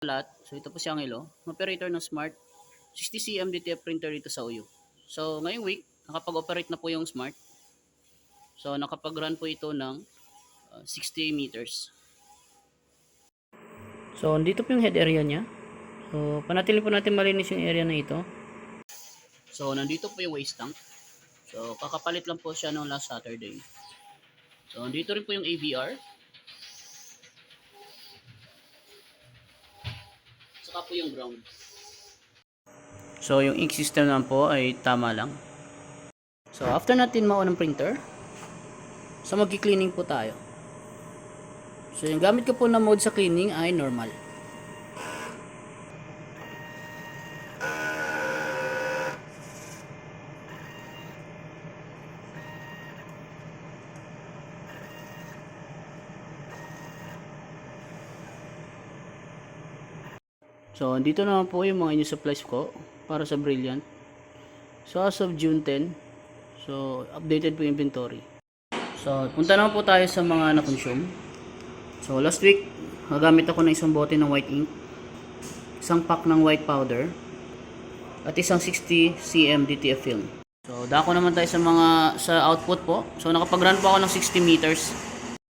lahat. So ito po si Angelo, operator ng Smart 60cm DTF printer dito sa Uyo. So ngayong week, nakapag-operate na po yung Smart. So nakapag-run po ito ng 60 meters. So dito po yung head area niya. So panatili po natin malinis yung area na ito. So nandito po yung waste tank. So kakapalit lang po siya noong last Saturday. So dito rin po yung AVR. Saka po yung ground. So yung ink system naman po ay tama lang. So after natin maon ng printer, so magki-cleaning po tayo. So yung gamit ko po na mode sa cleaning ay normal. So dito naman po yung mga new supplies ko para sa Brilliant. So as of June 10, so updated po yung inventory. So punta naman po tayo sa mga na-consume. So last week, nagamit ako ng isang bote ng white ink, isang pack ng white powder, at isang 60cm DTF film. So dako naman tayo sa output po. So nakapag-run po ako ng 60 meters.